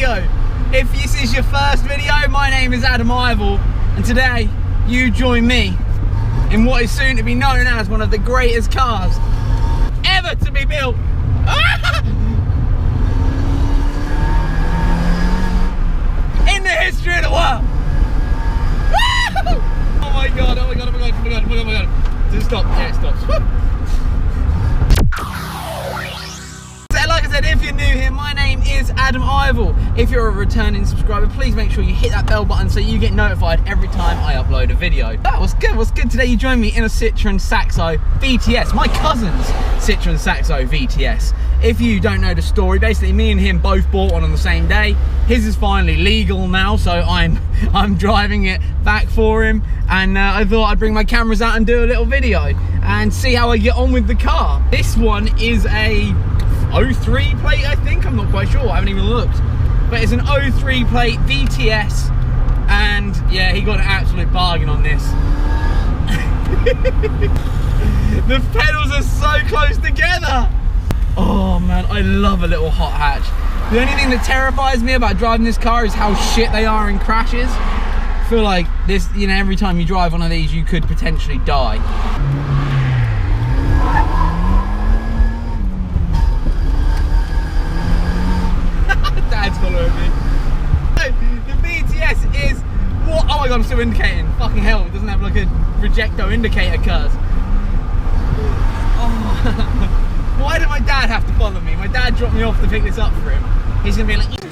video. If this is your first video, my name is Adam Ivel, and today you join me in what is soon to be known as one of the greatest cars ever to be built. In the history of the world. Oh my god, oh my god, oh my god, oh my god, oh my god, oh my god. Does it stop? Yeah, it stops. So like I said, if you're new here, my name is Adam Ivel. If you're a returning subscriber, please make sure you hit that bell button so you get notified every time I upload a video. Oh, what's good? What's good? Today you join me in a Citroen Saxo Vts, my cousin's Citroen Saxo Vts. If you don't know the story, basically me and him both bought one on the same day. His is finally legal now, so I'm driving it back for him, and I thought I'd bring my cameras out and do a little video and see how I get on with the car. This one is a 03 plate, I think. I'm not quite sure, I haven't even looked, but it's an 03 plate VTS, and yeah, he got an absolute bargain on this. The pedals are so close together. Oh man, I love a little hot hatch. The only thing that terrifies me about driving this car is how shit they are in crashes. I feel like this, you know, every time you drive one of these, you could potentially die. Dad's following me. The VTS is what? Oh my god, I'm still indicating. Fucking hell, it doesn't have like a projecto indicator, cuz. Oh. Why did my dad have to follow me? My dad dropped me off to pick this up for him. He's gonna be like, the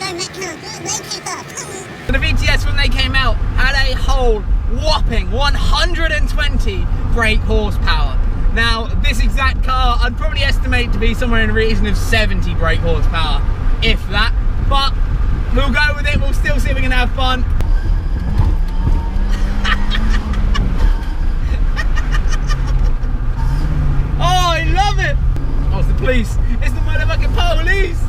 VTS, when they came out, had a whole whopping 120 brake horsepower. Now, this exact car, I'd probably estimate to be somewhere in the region of 70 brake horsepower, if that. But we'll go with it. We'll still see if we can have fun. Oh, I love it. Oh, it's the police. It's the motherfucking police.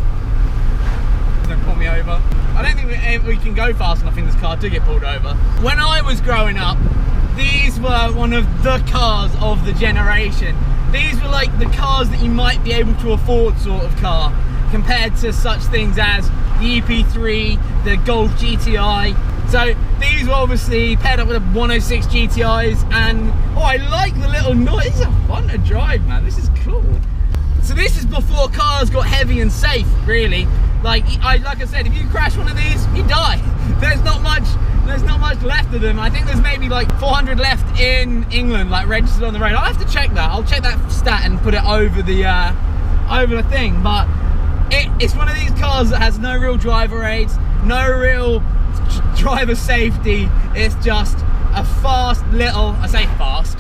Don't pull me over. I don't think we can go fast enough in this car to get pulled over. When I was growing up, these were one of the cars of the generation. These were like the cars that you might be able to afford sort of car, compared to such things as the EP3, the Golf GTI. So these were obviously paired up with the 106 GTIs, and oh, I like the little noise. These are fun to drive, man. This is cool. So this is before cars got heavy and safe, really. Like I said, if you crash one of these, you die. There's not much left of them. I think there's maybe like 400 left in England, like registered on the road. I'll have to check that. I'll check that stat and put it over the thing. But it's one of these cars that has no real driver aids, no real driver safety. It's just a fast little, I say fast,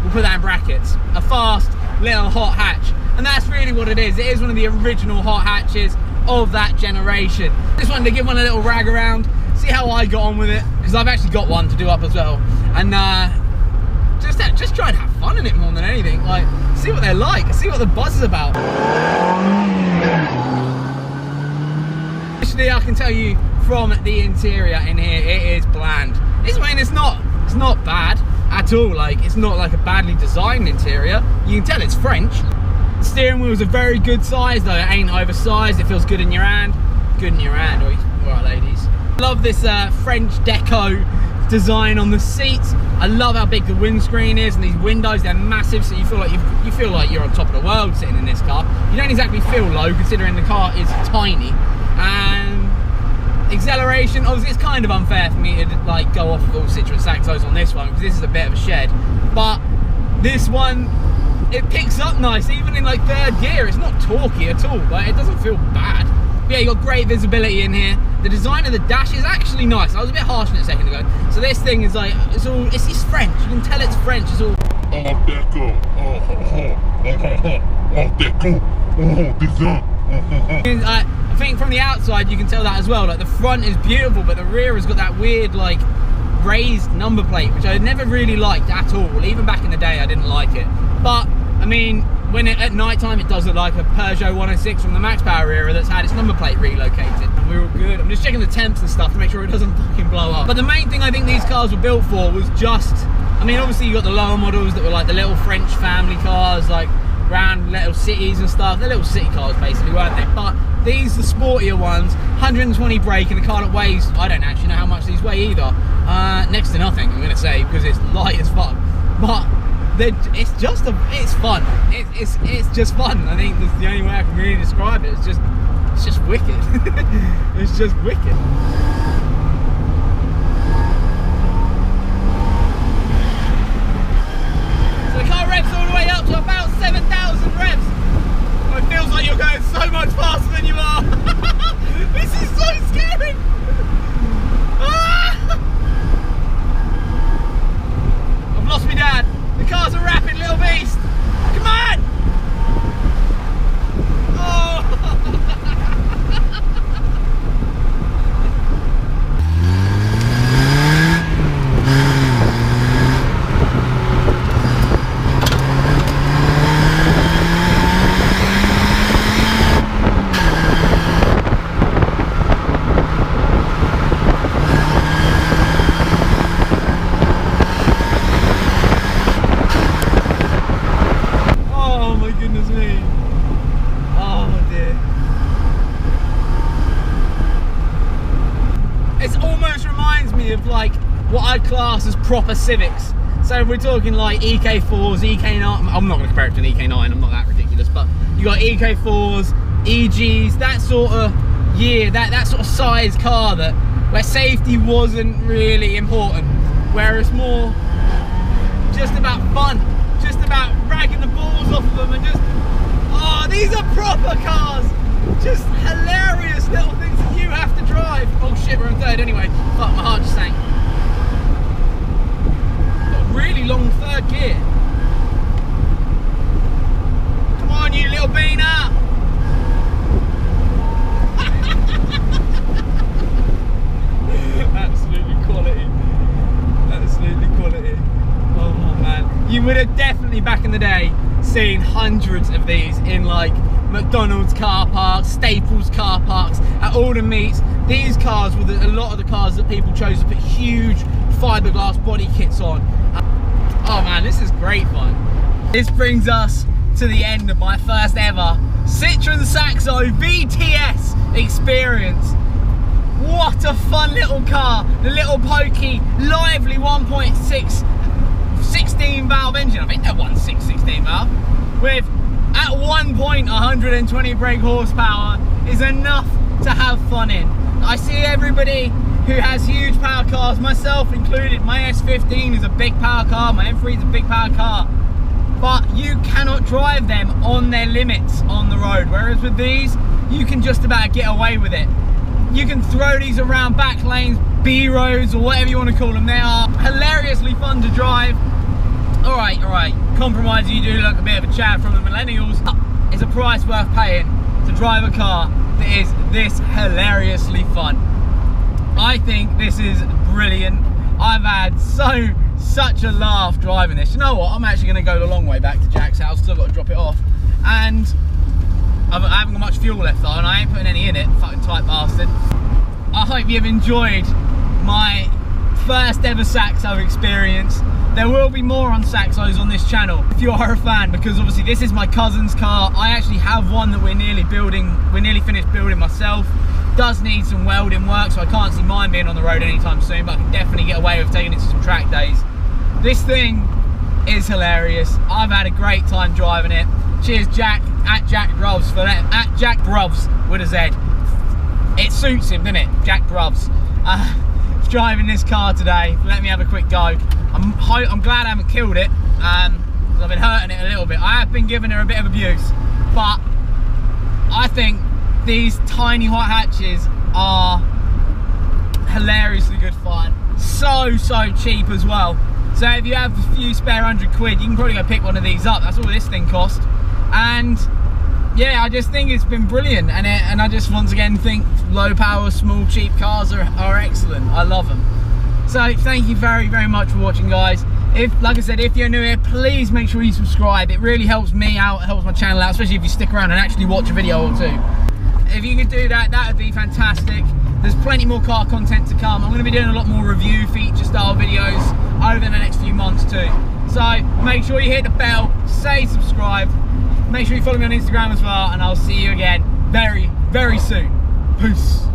we'll put that in brackets, a fast little hot hatch. And that's really what it is. It is one of the original hot hatches of that generation. Just wanted to give one a little rag around, see how I got on with it, because I've actually got one to do up as well. And just try and have fun in it more than anything. Like, see what they're like, see what the buzz is about. Actually, I can tell you from the interior in here, it is bland. I mean, it's not bad at all. Like, it's not like a badly designed interior. You can tell it's French. The steering wheel is a very good size, though it ain't oversized. It feels good in your hand. Good in your hand, all right, ladies. Love this French deco design on the seats. I love how big the windscreen is, and these windows, they're massive, so you feel like you're on top of the world sitting in this car. You don't exactly feel low, considering the car is tiny. And acceleration, obviously it's kind of unfair for me to like go off of all Citroen Saxos on this one, because this is a bit of a shed. But this one, it picks up nice, even in like third gear. It's not torquey at all, like it doesn't feel bad. But yeah, you got great visibility in here. The design of the dash is actually nice. I was a bit harsh on it a second ago. So this thing is like, it's French. You can tell it's French. It's all I think from the outside you can tell that as well. Like the front is beautiful, but the rear has got that weird like raised number plate, which I never really liked at all. Even back in the day I didn't like it. But I mean, at night time it does look like a Peugeot 106 from the Max Power era that's had its number plate relocated. And we're all good. I'm just checking the temps and stuff to make sure it doesn't fucking blow up. But the main thing I think these cars were built for was just, I mean, obviously you got the lower models that were like the little French family cars, like around little cities and stuff. They're little city cars basically, weren't they? But These, the sportier ones, 120 brake in a car that weighs, I don't actually know how much these weigh either. Next to nothing, I'm gonna say, because it's light as fuck. But it's fun. It's just fun. I think that's the only way I can really describe it. It's just wicked. It's just wicked. So the car revs all the way up to about 7,000 revs. Oh, it feels like you're going so much faster than you are. This is so scary. I've lost my dad. The car's a rapid little beast. Come on! Oh! Like what I'd class as proper Civics. So we're talking like EK4s, EK9. I'm not going to compare it to an EK9, I'm not that ridiculous, but you got EK4s, EGs, that sort of year, that sort of size car where safety wasn't really important, where it's more just about fun, just about ragging the balls off of them and just, oh, these are proper cars. Just hilarious little things that you have to drive. Oh shit, we're on third anyway. Fuck, my heart just sank. Got a really long third gear. Come on, you little beaner. Absolutely quality. Absolutely quality. Oh man. You would have definitely back in the day seen hundreds of these in like McDonald's car parks, Staples car parks, at all the meets. These cars were a lot of the cars that people chose to put huge fiberglass body kits on. Oh man, this is great fun. This brings us to the end of my first ever Citroen Saxo Vts experience. What a fun little car. The little pokey, lively 1.6 16 valve engine. I think that one's 16 valve. With at one point 120 brake horsepower is enough to have fun in. I see everybody who has huge power cars, myself included. My S15 is a big power car, my M3 is a big power car, but you cannot drive them on their limits on the road, whereas with these you can just about get away with it. You can throw these around back lanes, B roads, or whatever you want to call them. They are hilariously fun to drive. All right, compromise, you do look a bit of a chat from the millennials. It's a price worth paying to drive a car that is this hilariously fun. I think this is brilliant. I've had such a laugh driving this. You know what, I'm actually going to go the long way back to Jack's house, because I've got to drop it off, and I haven't got much fuel left though, and I ain't putting any in it, fucking tight bastard. I hope you've enjoyed my first ever Saxo experience. There will be more on Saxos on this channel if you are a fan, because obviously this is my cousin's car. I actually have one that we're nearly finished building myself. Does need some welding work, so I can't see mine being on the road anytime soon, but I can definitely get away with taking it to some track days. This thing is hilarious. I've had a great time driving it. Cheers Jack, at Jack Bruvs for that, at Jack Bruvs with a Z. It suits him, doesn't it? Jack Bruvs. Driving this car today, let me have a quick go. I'm glad I haven't killed it, because I've been hurting it a little bit. I have been giving her a bit of abuse, but I think these tiny hot hatches are hilariously good fun. So cheap as well. So if you have a few spare £100, you can probably go pick one of these up. That's all this thing cost. And yeah, I just think it's been brilliant, and I just once again think low power, small, cheap cars are excellent. I love them. So thank you very much for watching, guys. Like I said, if you're new here, please make sure you subscribe. It really helps me out, helps my channel out, especially if you stick around and actually watch a video or two. If you could do that, that would be fantastic. There's plenty more car content to come. I'm going to be doing a lot more review feature style videos over the next few months too. So make sure you hit the bell, say subscribe. Make sure you follow me on Instagram as well, and I'll see you again very, very soon. Peace.